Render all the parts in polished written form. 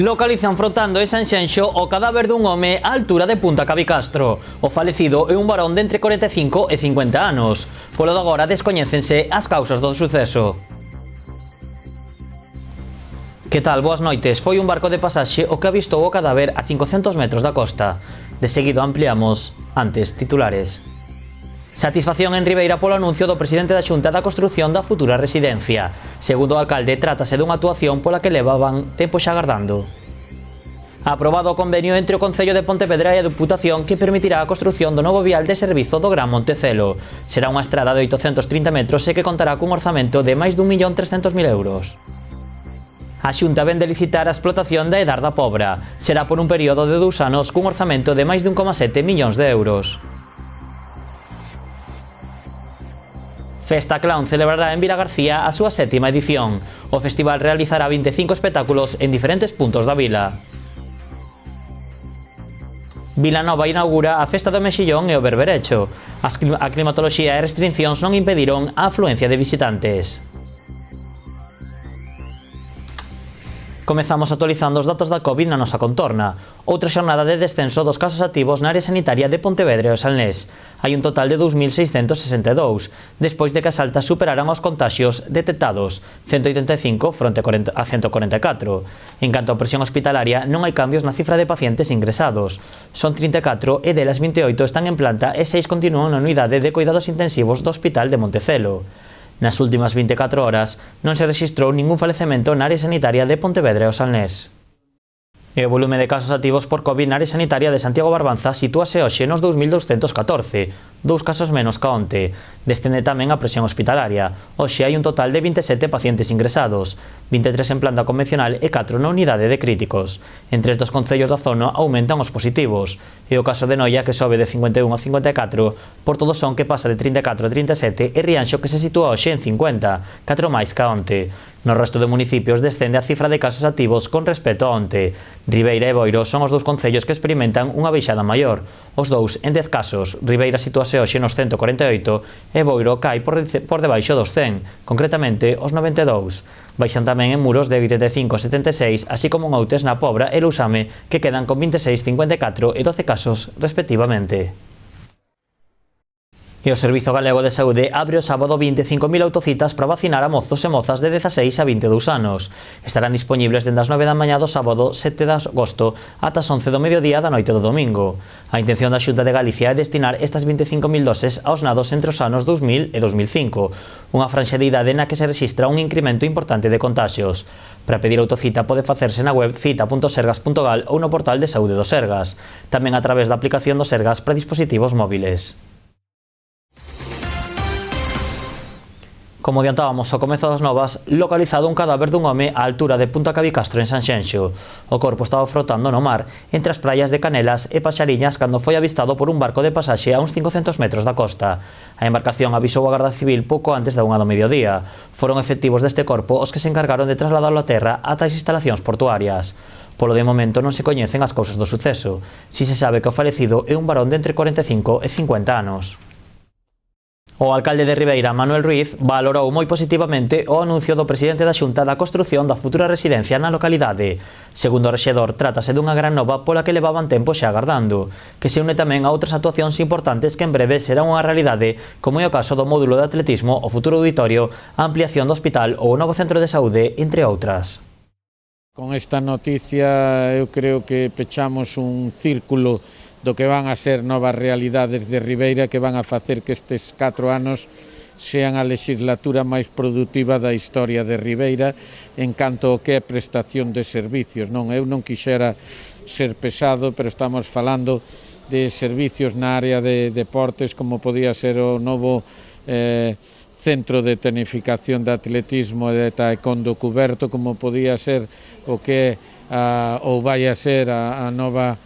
Localizan frotando en Sanxenxo o cadáver dun home á altura de Punta Cabicastro. O falecido é un varón de entre 45 e 50 anos. Polo de agora descoñécense as causas do suceso. Que tal? Boas noites. Foi un barco de pasaxe o que avistou o cadáver a 500 metros da costa. De seguido ampliamos, antes, titulares. Satisfacción en Ribeira polo anuncio do presidente da Xunta da construción da futura residencia. Segundo o alcalde, trátase dunha actuación pola que levaban tempo xa agardando. Aprobado o convenio entre o Concello de Pontevedra e a Deputación que permitirá a construción do novo vial de servizo do Gran Montecelo. Será unha estrada de 830 metros e que contará cun orzamento de máis d'1.300.000 euros. A Xunta vén de licitar a explotación da Edar da Pobra. Será por un período de 2 anos cun orzamento de máis de 1,7 millóns de euros. Festa Clown celebrará en Vilagarcía a súa 7ª edición. O festival realizará 25 espectáculos en diferentes puntos da vila. Vilanova inaugura a Festa do Mexillón e o Berberecho. A climatoloxía e restriccións non impediron a afluencia de visitantes. Comezamos actualizando os datos da Covid na nosa contorna. Outra xornada de descenso dos casos activos na área sanitaria de Pontevedra e o Salnés. Hai un total de 2.662, despois de que as altas superaran os contaxios detectados, 185 fronte a 144. En canto á presión hospitalaria, non hai cambios na cifra de pacientes ingresados. Son 34 e delas 28 están en planta e 6 continúan na unidade de cuidados intensivos do Hospital de Montecelo. Nas últimas 24 horas non se rexistrou ningún falecemento na área sanitaria de Pontevedra e o Salnés. E o volume de casos activos por Covid na área sanitaria de Santiago Barbanza sitúase hoxe nos 2.214, 2 casos menos ca onte. Descende tamén a presión hospitalaria. Hoxe hai un total de 27 pacientes ingresados, 23 en planta convencional e 4 na unidade de críticos. Entre estes concellos da zona aumentan os positivos. E o caso de Noia, que sobe de 51 a 54, Porto do Son, que pasa de 34 a 37, e Rianxo, que se sitúa hoxe en 50, 4 máis ca onte. No resto de municipios descende a cifra de casos activos con respecto a onte. Ribeira e Boiro son os dous concellos que experimentan unha baixada maior. Os dous en 10 casos. Ribeira sitúase hoxe nos 148 e Boiro cae por debaixo dos 100, concretamente os 92. Baixan tamén en Muros de 85 a 76, así como en Outes, na Pobra e Lousame, que quedan con 26, 54 e 12 casos respectivamente. E o Servizo Galego de Saúde abre o sábado 25.000 autocitas para vacinar a mozos e mozas de 16 a 22 anos. Estarán dispoñibles dende as 9 da mañá do sábado 7 de agosto ata as 11 do mediodía da noite do domingo. A intención da Xunta de Galicia é destinar estas 25.000 doses aos nados entre os anos 2000 e 2005, unha franxa de idade na que se rexistra un incremento importante de contaxios. Para pedir autocita pode facerse na web cita.sergas.gal ou no portal de saúde do Sergas, tamén a través da aplicación do Sergas para dispositivos móviles. Como adiantábamos ao comezo das novas, localizado un cadáver dun home á altura de Punta Cabicastro en Sanxenxo. O corpo estaba frotando no mar, entre as praias de Canelas e Paxariñas, cando foi avistado por un barco de pasaxe a uns 500 metros da costa. A embarcación avisou a Garda Civil pouco antes da 1 do mediodía. Foron efectivos deste corpo os que se encargaron de trasladalo á terra ata as instalacións portuarias. Polo de momento non se coñecen as causas do suceso. Si se sabe que o falecido é un varón de entre 45 e 50 anos. O alcalde de Ribeira, Manuel Ruiz, valorou moi positivamente o anuncio do presidente da Xunta da construción da futura residencia na localidade. Segundo o rexedor, trátase dunha gran nova pola que levaban tempo xa agardando, que se une tamén a outras actuacións importantes que en breve serán unha realidade, como é o caso do módulo de atletismo, o futuro auditorio, a ampliación do hospital ou o novo centro de saúde, entre outras. Con esta noticia eu creo que pechamos un círculo do que van a ser novas realidades de Ribeira, que van a facer que estes 4 anos sean a legislatura máis produtiva da historia de Ribeira en canto ao que é prestación de servicios. Eu non quixera ser pesado, pero estamos falando de servicios na área de deportes, como podía ser o novo centro de tecnificación de atletismo e de taekwondo cuberto, como podía ser o que ou vai a ser a nova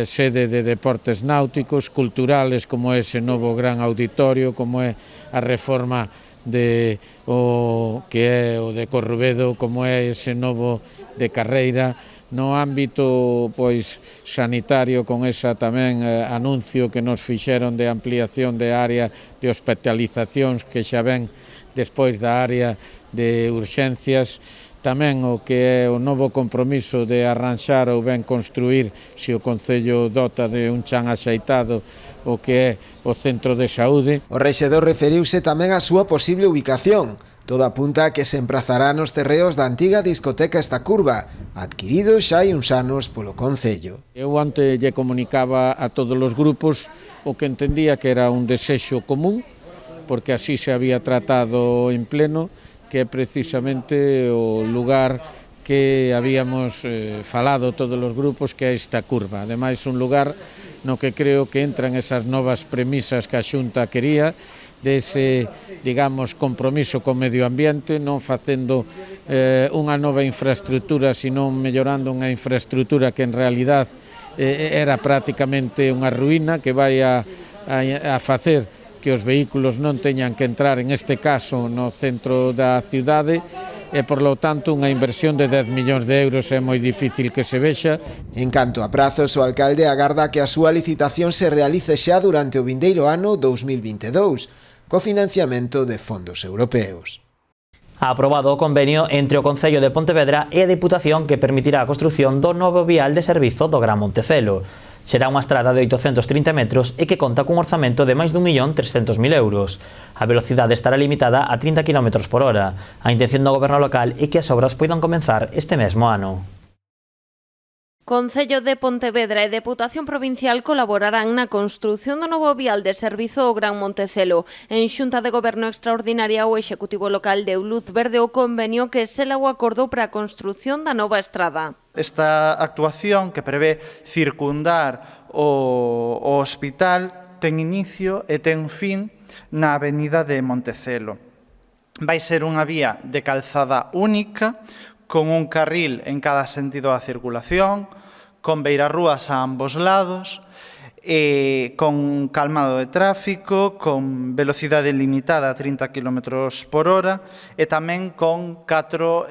sede de deportes náuticos, culturales, como é ese novo gran auditorio, como é a reforma de o que é o de Corrubedo, como é ese novo de Carreira, no ámbito pois sanitario, con esa tamén anuncio que nos fixeron de ampliación de área de hospitalizacións que xa ven despois da área de urxencias. tamén o que é o novo compromiso de arranxar ou ben construir, se o Concello dota de un chan axeitado, o que é o centro de saúde. O rexedor referiuse tamén á súa posible ubicación. Todo apunta a que se emprazará nos terreos da antiga discoteca Esta Curva, adquirido xa hai uns anos polo Concello. Eu onte lle comunicaba a todos os grupos o que entendía que era un desexo común, porque así se había tratado en pleno, que é precisamente o lugar que habíamos falado todos os grupos, que é Esta Curva. Ademais, un lugar no que creo que entran esas novas premisas que a Xunta quería, dese, digamos, compromiso co medio ambiente, non facendo unha nova infraestructura, sino mellorando unha infraestructura que en realidad era prácticamente unha ruína, que vai a facer que os vehículos non teñan que entrar, en este caso, no centro da cidade, e, por lo tanto, unha inversión de 10 millóns de euros é moi difícil que se vexa. En canto a prazos, o alcalde agarda que a súa licitación se realice xa durante o vindeiro ano 2022, co financiamento de fondos europeos. Ha aprobado o convenio entre o Concello de Pontevedra e a Deputación que permitirá a construción do novo vial de servizo do Gran Montecelo. Será unha estrada de 830 metros e que conta cun orzamento de máis de 1.300.000 euros. A velocidade estará limitada a 30 km por hora. A intención do goberno local é que as obras poidan comenzar este mesmo ano. Concello de Pontevedra e Deputación Provincial colaborarán na construción do novo vial de servizo ao Gran Montecelo. En Xunta de Goberno Extraordinaria, o Executivo local deu luz verde ao convenio que sela o acordo para a construción da nova estrada. Esta actuación, que prevé circundar o hospital, ten inicio e ten fin na avenida de Montecelo. Vai ser unha vía de calzada única, con un carril en cada sentido da circulación, con beirarrúas a ambos lados, con calmado de tráfico, con velocidade limitada a 30 km por hora e tamén con 4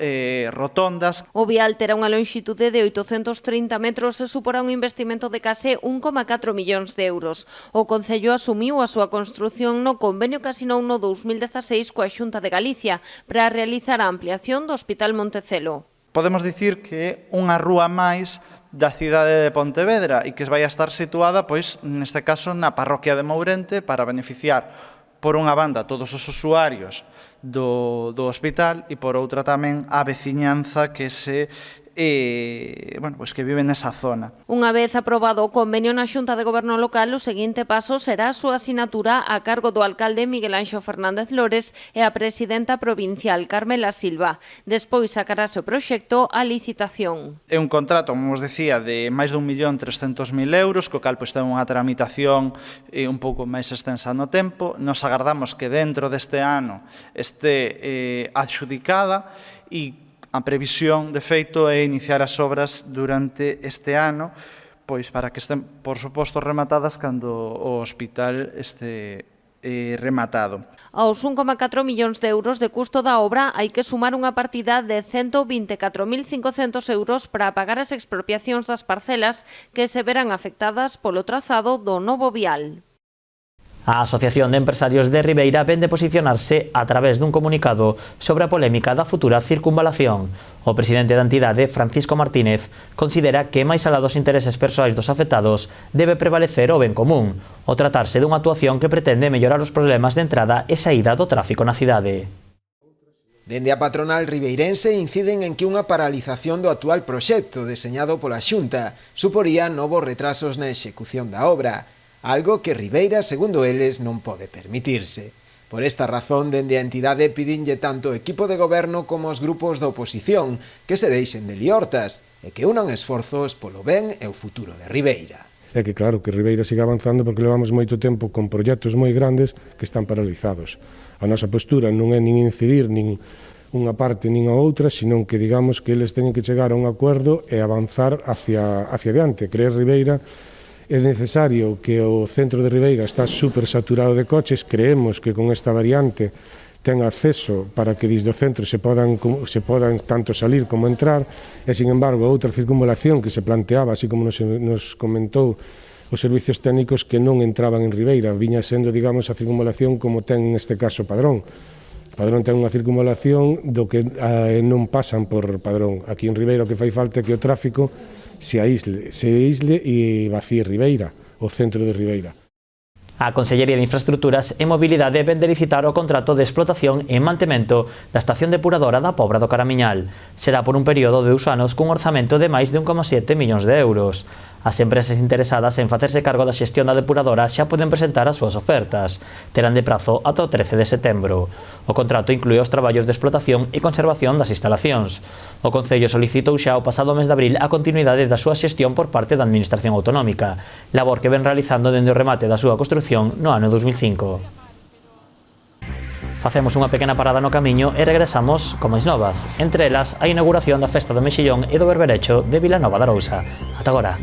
rotondas. O vial terá unha lonxitude de 830 metros e suporá un investimento de case 1,4 millóns de euros. O Concello asumiu a súa construción no convenio que asinou no 2016 coa Xunta de Galicia para realizar a ampliación do Hospital Montecelo. Podemos dicir que é unha rúa máis da cidade de Pontevedra e que vai a estar situada, pois, neste caso, na parroquia de Mourente para beneficiar, por unha banda, todos os usuarios do hospital e, por outra, tamén a veciñanza que que vive nesa zona. Unha vez aprobado o convenio na Xunta de Goberno local, o seguinte paso será a súa asinatura a cargo do alcalde Miguel Anxo Fernández Lores e a presidenta provincial Carmela Silva. Despois sacarase o proxecto a licitación. É un contrato, como vos decía, de máis de 1.300.000 euros, co cal ten unha tramitación un pouco máis extensa no tempo. Nos agardamos que dentro deste ano este adxudicada e a previsión, de feito, é iniciar as obras durante este ano, pois para que estén, por suposto, rematadas cando o hospital este rematado. Aos 1,4 millóns de euros de custo da obra hai que sumar unha partida de 124.500 euros para pagar as expropiacións das parcelas que se verán afectadas polo trazado do novo vial. A Asociación de Empresarios de Ribeira ven de posicionarse a través dun comunicado sobre a polémica da futura circunvalación. O presidente da entidade, Francisco Martínez, considera que máis alá dos intereses persoais dos afectados debe prevalecer o ben común, o tratarse dunha actuación que pretende mellorar os problemas de entrada e saída do tráfico na cidade. Dende a patronal ribeirense inciden en que unha paralización do actual proxecto deseñado pola Xunta suporía novos retrasos na execución da obra, algo que Ribeira, segundo eles, non pode permitirse. Por esta razón, dende a entidade pidinlle tanto o equipo de goberno como os grupos da oposición que se deixen de liortas e que unan esforzos polo ben e o futuro de Ribeira. É que claro que Ribeira siga avanzando porque levamos moito tempo con proxectos moi grandes que están paralizados. A nosa postura non é nin incidir nin unha parte nin a outra, senón que digamos que eles teñen que chegar a un acordo e avanzar hacia adiante. Creer Ribeira é necesario que o centro de Ribeira está super saturado de coches, creemos que con esta variante ten acceso para que desde o centro se podan tanto salir como entrar, e, sin embargo, outra circunvalación que se planteaba, así como nos comentou os servicios técnicos, que non entraban en Ribeira, viña sendo, digamos, a circunvalación como ten neste caso Padrón. Padrón ten unha circunvalación do que non pasan por Padrón. Aquí en Ribeira o que fai falta é que o tráfico se aísle e vacíe Ribeira, o centro de Ribeira. A Consellería de Infraestructuras e Mobilidade ven de licitar o contrato de explotación e mantemento da estación depuradora da Pobra do Caramiñal. Será por un período de 2 anos cun orzamento de máis de 1,7 millóns de euros. As empresas interesadas en facerse cargo da xestión da depuradora xa poden presentar as súas ofertas. Terán de prazo ata o 13 de setembro. O contrato inclúe os traballos de explotación e conservación das instalacións. O Concello solicitou xa o pasado mes de abril a continuidade da súa xestión por parte da Administración Autonómica, labor que ven realizando dende o remate da súa construción no ano 2005. Facemos unha pequena parada no camiño e regresamos con máis novas, entre elas a inauguración da Festa do Mexillón e do Berberecho de Vilanova de Arousa. Ata agora.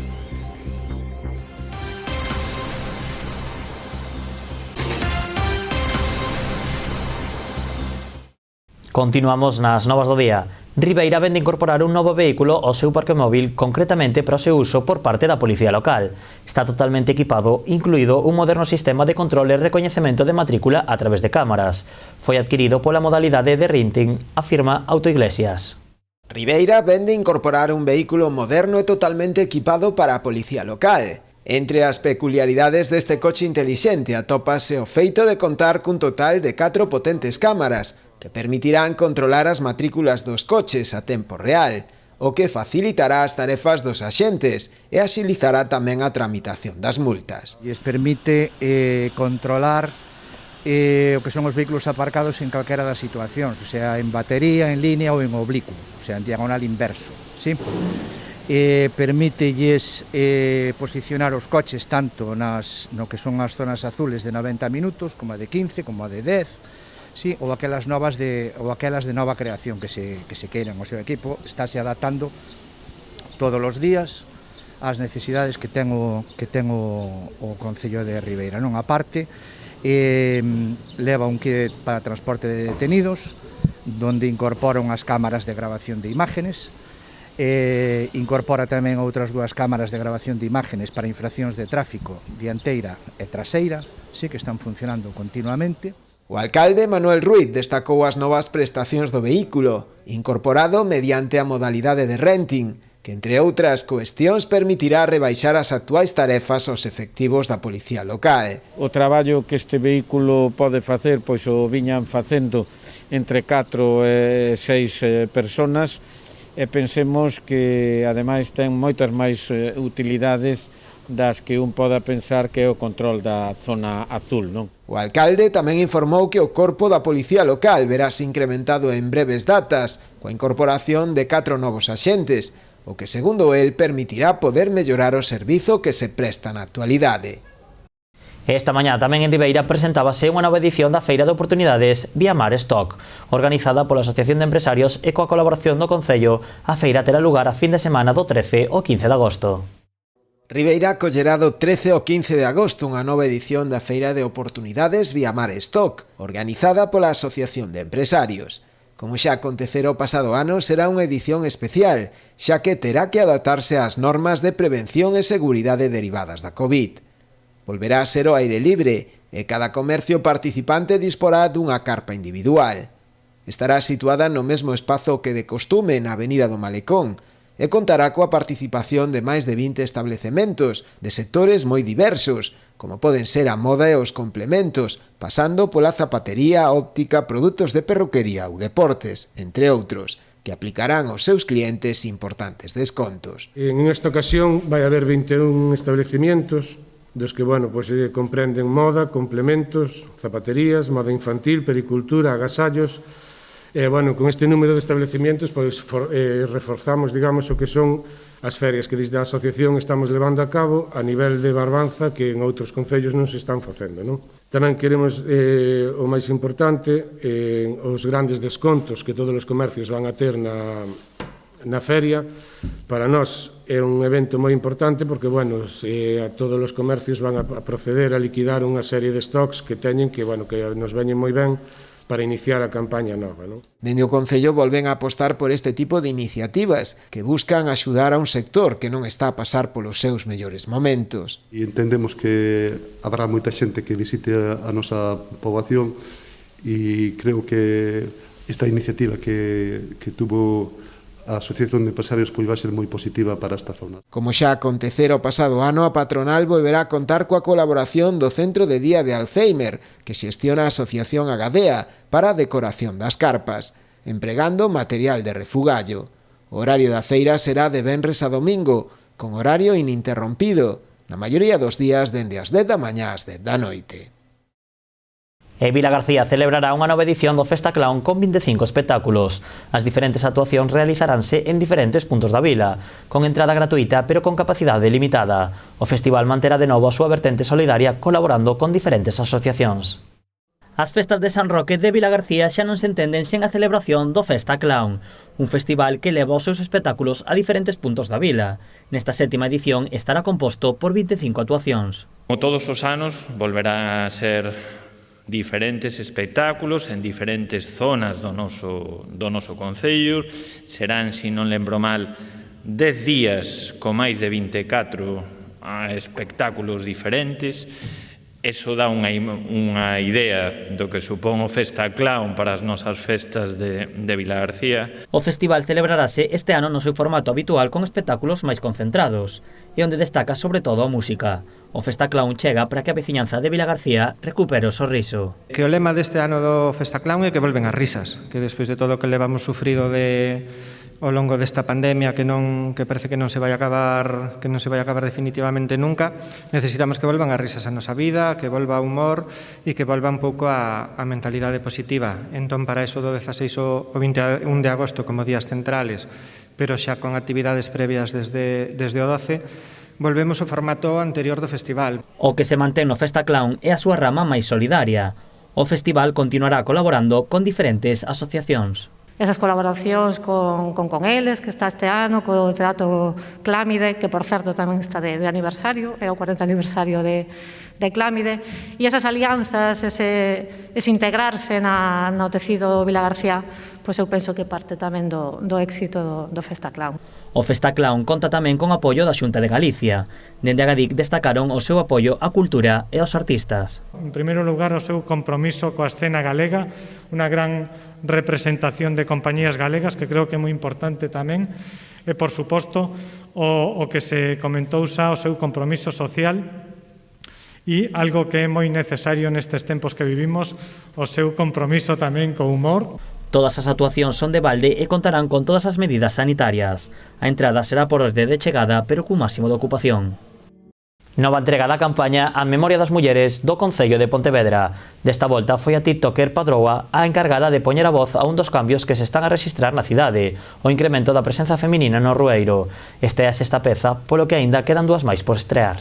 Continuamos nas novas do día. Ribeira vende incorporar un novo vehículo ao seu parque móvil, concretamente para o seu uso por parte da Policía Local. Está totalmente equipado, incluído un moderno sistema de control e recoñecemento de matrícula a través de cámaras. Foi adquirido pola modalidade de renting, afirma Autoiglesias. Ribeira vende incorporar un vehículo moderno e totalmente equipado para a Policía Local. Entre as peculiaridades deste coche intelixente atópase o feito de contar cun total de 4 potentes cámaras, que permitirán controlar as matrículas dos coches a tempo real, o que facilitará as tarefas dos axentes e axilizará tamén a tramitación das multas. E permite controlar o que son os vehículos aparcados en calquera das situacións, o sea, en batería, en línea ou en oblicuo, o sea, en diagonal inverso, ¿sí? Permítelles posicionar os coches tanto no que son as zonas azules de 90 minutos, como a de 15, como a de 10, sí, ou aquelas de nova creación que se queiran. O seu equipo estáse adaptando todos os días ás necesidades que ten o Concello de Ribeira. Non, a parte, leva un kit para transporte de detenidos, donde incorpora unhas cámaras de grabación de imágenes, incorpora tamén outras 2 cámaras de grabación de imágenes para infraccións de tráfico dianteira e traseira, sí, que están funcionando continuamente. O alcalde Manuel Ruiz destacou as novas prestacións do vehículo, incorporado mediante a modalidade de renting, que entre outras cuestións permitirá rebaixar as actuais tarefas aos efectivos da Policía Local. O traballo que este vehículo pode facer, pois o viñan facendo entre 4 e 6 personas, e pensemos que ademais ten moitas máis utilidades das que un poda pensar que é o control da zona azul, non? O alcalde tamén informou que o corpo da Policía Local verase incrementado en breves datas, coa incorporación de 4 novos axentes, o que, segundo el, permitirá poder mellorar o servizo que se presta na actualidade. Esta mañá tamén en Ribeira presentábase unha nova edición da Feira de Oportunidades Viamar Stock. Organizada pola Asociación de Empresarios e coa colaboración do Concello, a feira terá lugar a fin de semana do 13 ao 15 de agosto. Ribeira acollerá do 13 ao 15 de agosto unha nova edición da Feira de Oportunidades Viamar Stock, organizada pola Asociación de Empresarios. Como xa acontecera o pasado ano, será unha edición especial, xa que terá que adaptarse ás normas de prevención e seguridade derivadas da COVID. Volverá a ser ao aire libre e cada comercio participante disporá dunha carpa individual. Estará situada no mesmo espazo que de costume na Avenida do Malecón, e contará coa participación de máis de 20 establecementos de sectores moi diversos, como poden ser a moda e os complementos, pasando pola zapatería, óptica, produtos de perruquería ou deportes, entre outros, que aplicarán aos seus clientes importantes descontos. En esta ocasión vai haber 21 establecimientos, dos que, comprenden moda, complementos, zapaterías, moda infantil, pericultura, agasallos. Con este número de establecimientos reforzamos, o que son as ferias que desde a asociación estamos levando a cabo a nivel de Barbanza, que en outros concellos non se están facendo, non? Tamén queremos, o máis importante, os grandes descontos que todos os comercios van a ter na feria. Para nós é un evento moi importante porque, todos os comercios van a proceder a liquidar unha serie de stocks que teñen que nos veñen moi ben para iniciar a campaña nova, non? Dende o Concello volven a apostar por este tipo de iniciativas que buscan axudar a un sector que non está a pasar polos seus mellores momentos. E entendemos que habrá moita xente que visite a nosa poboación y creo que esta iniciativa que tuvo a Asociación de Empresarios pois vai ser moi positiva para esta zona. Como xa acontecera o pasado ano, a patronal volverá a contar coa colaboración do Centro de Día de Alzheimer, que xestiona a Asociación Agadea para a decoración das carpas, empregando material de refugallo. O horario da feira será de venres a domingo, con horario ininterrompido, na maioría dos días dende as 10 da mañá ás 10 da noite. E Vilagarcía celebrará unha nova edición do Festa Clown con 25 espectáculos. As diferentes actuacións realizaránse en diferentes puntos da vila, con entrada gratuita pero con capacidade limitada. O festival manterá de novo a súa vertente solidaria colaborando con diferentes asociacións. As festas de San Roque de Vilagarcía xa non se entenden sen a celebración do Festa Clown, un festival que leva os seus espectáculos a diferentes puntos da vila. Nesta sétima edición estará composto por 25 actuacións. Como todos os anos, volverá a ser diferentes espectáculos en diferentes zonas do noso concello. Serán, se non lembro mal, 10 días con máis de 24 espectáculos diferentes. Eso dá unha idea do que supón o Festa Clown para as nosas festas de Vilagarcía. O festival celebrarase este ano no seu formato habitual con espectáculos máis concentrados, e onde destaca sobre todo a música. O Festa Clown chega para que a veciñanza de Vilagarcía recupere o sorriso. Que o lema deste ano do Festa Clown é que volven as risas, que despois de todo o que levamos sufrido ao longo desta pandemia que parece que non se vai acabar definitivamente nunca, necesitamos que volvan as risas a nosa vida, que volva o humor e que volva un pouco a mentalidade positiva. Entón, para eso do 16 ao 21 de agosto como días centrales, pero xa con actividades previas desde o 12, volvemos ao formato anterior do festival. O que se mantén no Festa Clown é a súa rama máis solidaria. O festival continuará colaborando con diferentes asociacións. Esas colaboracións con eles, que está este ano, co Teatro Clámide, que por certo tamén está de aniversario, é o 40 aniversario de Clámide, e esas alianzas, ese integrarse no tecido Vilagarcía, pois eu penso que parte tamén do éxito do Festa Clown. O Festa Clown conta tamén con apoio da Xunta de Galicia. Dende Agadic destacaron o seu apoio á cultura e aos artistas. En primeiro lugar, o seu compromiso coa escena galega, unha gran representación de compañías galegas, que creo que é moi importante tamén, e, por suposto, o que se comentou xa, o seu compromiso social, e algo que é moi necesario nestes tempos que vivimos, o seu compromiso tamén co humor. Todas as actuacións son de balde e contarán con todas as medidas sanitarias. A entrada será por orde de chegada, pero cun máximo de ocupación. Nova entrega da campaña a memoria das mulleres do Concello de Pontevedra. Desta volta foi a tiktoker Padroa a encargada de poñer a voz a un dos cambios que se están a rexistrar na cidade, o incremento da presenza feminina no Rueiro. Esta é a sexta peza, polo que aínda quedan dúas máis por estrear.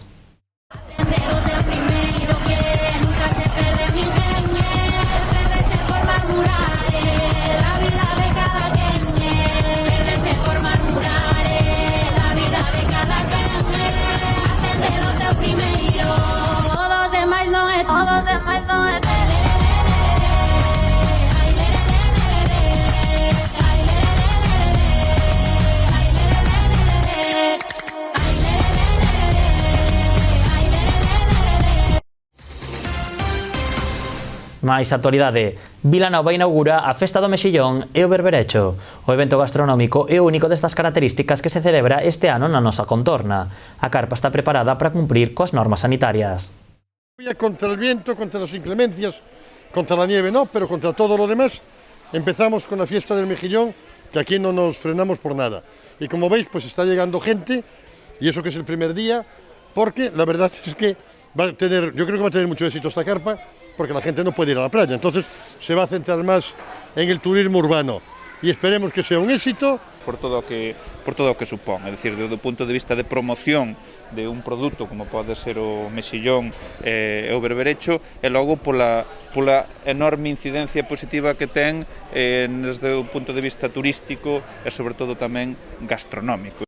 Mais actualidade, Vilanova inaugura a Festa do Mexillón e o Berberecho. O evento gastronómico é o único destas características que se celebra este ano na nosa contorna. A carpa está preparada para cumprir coas normas sanitarias. Contra el viento, contra las inclemencias, contra la nieve no, pero contra todo lo demás, empezamos con la fiesta del Mejillón, que aquí no nos frenamos por nada. Y como veis, pues está llegando gente, y eso que es el primer día, porque la verdad es que yo creo que va a tener mucho éxito esta carpa, porque la gente no puede ir a la playa, entonces se va a centrar más en el turismo urbano y esperemos que sea un éxito. Por todo o que supón, é dicir, do punto de vista de promoción de un produto como pode ser o mexillón e o berberecho, e logo pola enorme incidencia positiva que ten desde o punto de vista turístico e sobre todo tamén gastronómico.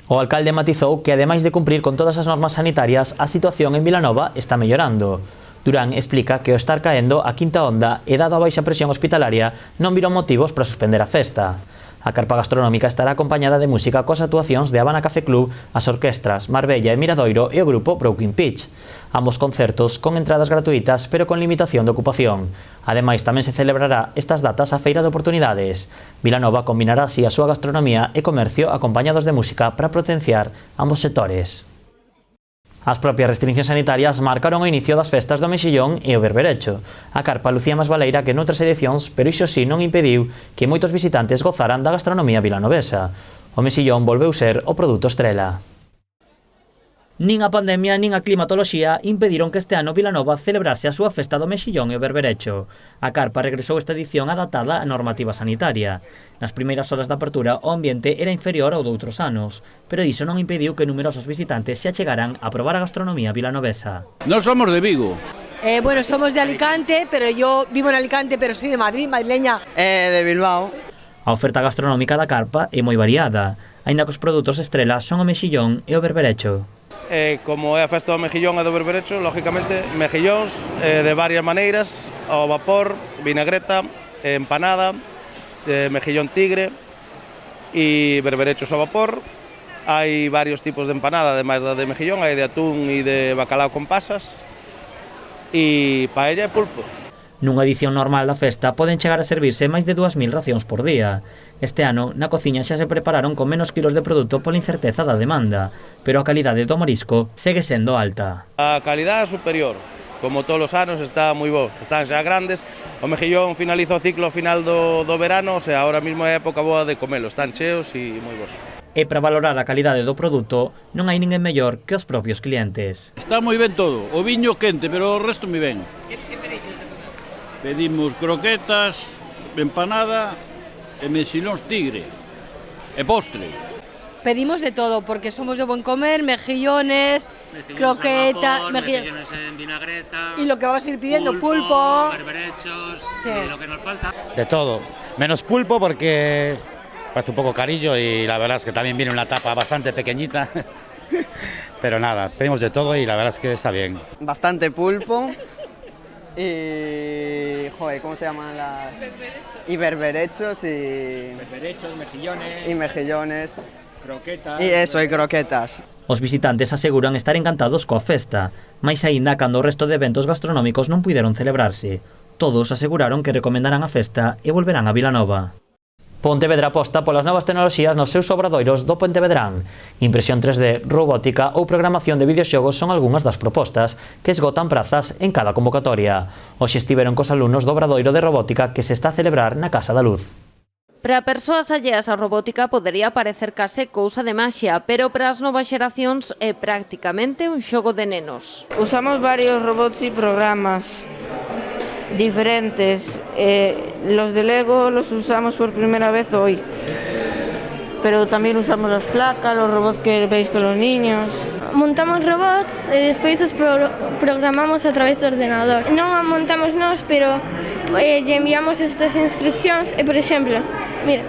O alcalde matizou que, ademais de cumprir con todas as normas sanitarias, a situación en Vilanova está mellorando. Durán explica que ao estar caendo a quinta onda e dado a baixa presión hospitalaria non viron motivos para suspender a festa. A carpa gastronómica estará acompañada de música coas actuacións de Habana Café Club, as orquestras Marbella e Miradoiro e o grupo Broken Pitch. Ambos concertos con entradas gratuitas pero con limitación de ocupación. Ademais, tamén se celebrará estas datas a Feira de Oportunidades. Vilanova combinará así a súa gastronomía e comercio acompañados de música para potenciar ambos sectores. As propias restriccións sanitarias marcaron o inicio das festas do Mexillón e o Berberecho. A carpa lucía máis baleira que noutras edicións, pero iso sí non impediu que moitos visitantes gozaran da gastronomía vilanovesa. O Mexillón volveu ser o produto estrela. Nin a pandemia nin a climatoloxía impediron que este ano Vilanova celebrase a súa festa do Mexillón e o Berberecho. A carpa regresou esta edición adaptada á normativa sanitaria. Nas primeiras horas da apertura o ambiente era inferior ao doutros anos, pero iso non impediu que numerosos visitantes se achegaran a probar a gastronomía vilanovesa. Non somos de Vigo. Bueno, somos de Alicante, pero yo vivo en Alicante, pero soy de Madrid, madrileña. De Bilbao. A oferta gastronómica da carpa é moi variada, aínda que os produtos estrela son o Mexillón e o Berberecho. Como é a festa do Mexillón e do Berberecho, lógicamente, mexillóns de varias maneiras, ao vapor, vinagreta, empanada, mexillón tigre e berberechos ao vapor. Hai varios tipos de empanada, ademais da de mexillón, hai de atún e de bacalao con pasas e paella e pulpo. Nunha edición normal da festa poden chegar a servirse máis de 2000 racións por día. Este ano, na cociña xa se prepararon con menos kilos de produto pola incerteza da demanda, pero a calidade do marisco segue sendo alta. A calidade superior, como todos os anos, está moi bo. Están xa grandes, o mexillón finaliza o ciclo final do verano, o sea, ahora mesmo é época boa de comelo, están cheos e moi bons. E para valorar a calidade do produto, non hai ninguén mellor que os propios clientes. Está moi ben todo, o viño quente, pero o resto moi ben. Que pediches? Pedimos croquetas, empanada e mexillóns tigre, e postre. Pedimos de todo, porque somos de buen comer, mejillones, croquetas, mejillones en vinagreta, y lo que vamos a ir pidiendo, pulpo, berberechos, sí. Y lo que nos falta. De todo, menos pulpo porque parece un poco carillo y la verdad es que también viene una tapa bastante pequeñita. Pero nada, pedimos de todo y la verdad es que está bien. Bastante pulpo. Y, joder, ¿cómo se llaman las...? Y berberechos y... Berberechos, mejillones... Y mejillones... Croquetas... Y eso, y croquetas. Os visitantes aseguran estar encantados coa festa, máis aínda cando o resto de eventos gastronómicos non puideron celebrarse. Todos aseguraron que recomendarán a festa e volverán a Vilanova. Pontevedra aposta polas novas tecnoloxías nos seus obradoiros do Pontevedrán. Impresión 3D, robótica ou programación de videoxogos son algunhas das propostas que esgotan prazas en cada convocatoria. Hoxe estiveron cos alumnos do obradoiro de robótica que se está a celebrar na Casa da Luz. Para persoas alleas a robótica podería parecer case cousa de maxia, pero para as novas xeracións é prácticamente un xogo de nenos. Usamos varios robots y programas diferentes. Los de Lego los usamos por primera vez hoy, pero también usamos las placas, los robots que veis con los niños. Montamos robots e despois os programamos a través do ordenador. Non a montamos nós, pero lle enviamos estas instruccións e, por exemplo, mira,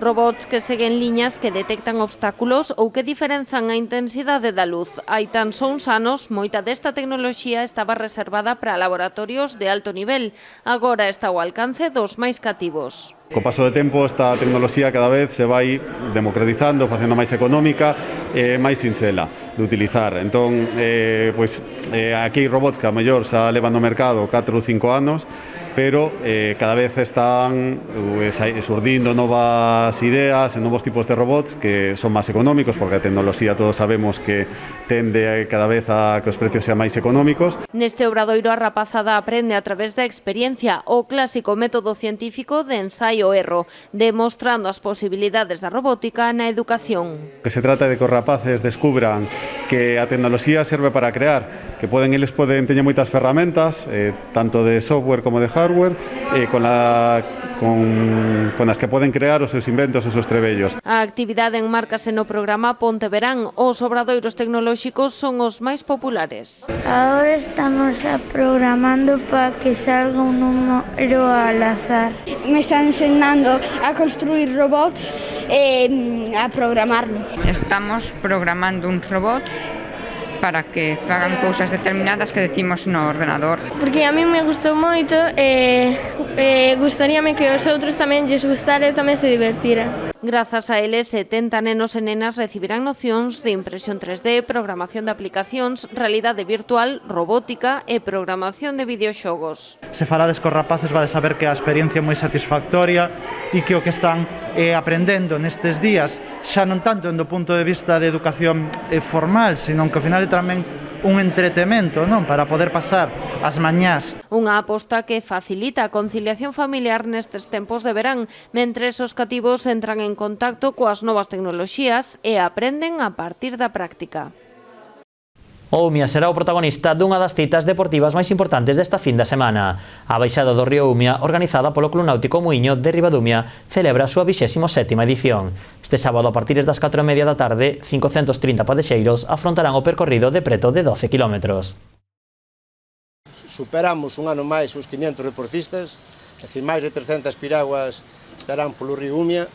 robots que seguen liñas que detectan obstáculos ou que diferenzan a intensidade da luz. Hai tan só uns anos, moita desta tecnoloxía estaba reservada para laboratorios de alto nivel. Agora está ao alcance dos máis cativos. Co paso do tempo, esta tecnoloxía cada vez se vai democratizando, facendo máis económica e máis sinxela de utilizar. Entón, aquí hai robots que a mellor xa levan no mercado 4 ou 5 anos, pero cada vez están surdindo novas ideas e novos tipos de robots que son máis económicos, porque a tecnoloxía todos sabemos que tende cada vez a que os precios sean máis económicos. Neste obradoiro a rapazada aprende a través da experiencia o clásico método científico de ensaio e erro, demostrando as posibilidades da robótica na educación. Que se trata de que os rapaces descubran que a tecnoloxía serve para crear, que eles poden teñer moitas ferramentas, tanto de software como de hardware, con as que poden crear os seus inventos e os seus trebellos. A actividade enmárcase no programa Ponteverán. Os obradoiros tecnolóxicos son os máis populares. Ahora estamos programando para que salga un número al azar. Me están enseñando a construir robots e a programarlos. Estamos programando uns robots para que fagan cousas determinadas que decimos no ordenador. Porque a mí me gustou moito e gustaríame que os outros tamén lles gustara e tamén se divertiran. Grazas a eles, 70 nenos e nenas recibirán nocións de impresión 3D, programación de aplicacións, realidade virtual, robótica e programación de videoxogos. Se falades cos rapaces vades a ver que a experiencia é moi satisfactoria e que o que están aprendendo nestes días xa non tanto do punto de vista de educación formal, senón que ao final é tamén un entretemento, non, para poder pasar as mañás. Unha aposta que facilita a conciliación familiar nestes tempos de verán, mentres os cativos entran en contacto coas novas tecnoloxías e aprenden a partir da práctica. O Umia será o protagonista dunha das citas deportivas máis importantes desta fin de semana. A baixada do río Umia, organizada polo Club Náutico Muíño de Ribadumia, celebra a súa 27ª edición. Este sábado, a partir das 4:30 da tarde, 530 padexeiros afrontarán o percorrido de preto de 12 kilómetros. Superamos un ano máis os 500 deportistas, é dicir, máis de 300 piraguas estarán polo río Umia.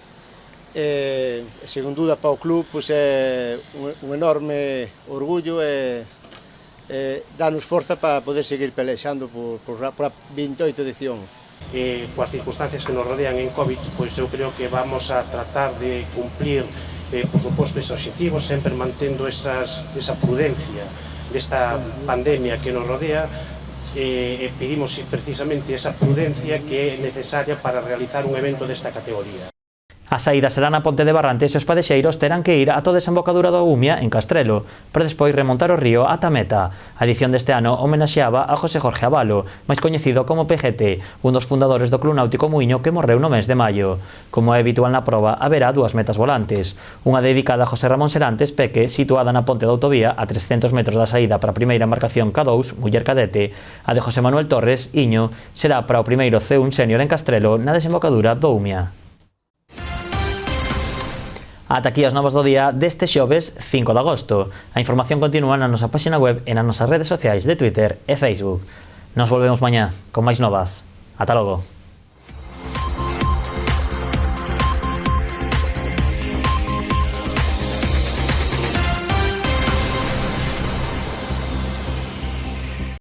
Sen dúda para o club é un enorme orgullo e danos forza para poder seguir pelexando por a 28 edición. Coas circunstancias que nos rodean en COVID, pois eu creo que vamos a tratar de cumplir, por suposto, esos obxectivos, sempre mantendo esa prudencia desta pandemia que nos rodea. Pedimos precisamente esa prudencia que é necesaria para realizar un evento desta categoría. A saída será na Ponte de Barrantes e os padexeiros terán que ir ata a desembocadura do Umia en Castrelo, para despois remontar o río ata a meta. A edición deste ano homenaxeaba a José Jorge Abalo, máis coñecido como PGT, un dos fundadores do Club Náutico Muíño que morreu no mes de maio. Como é habitual na proba, haberá dúas metas volantes. Unha dedicada a José Ramón Serantes Peque, situada na ponte da autovía a 300 metros da saída para a primeira embarcación K2, Muller Cadete. A de José Manuel Torres, Iño, será para o primeiro C1 Senior en Castrelo na desembocadura do Umia. Ata aquí as novas do día deste xoves 5 de agosto. A información continúa na nosa página web e nas nosas redes sociais de Twitter e Facebook. Nos volvemos mañá con máis novas. Ata logo.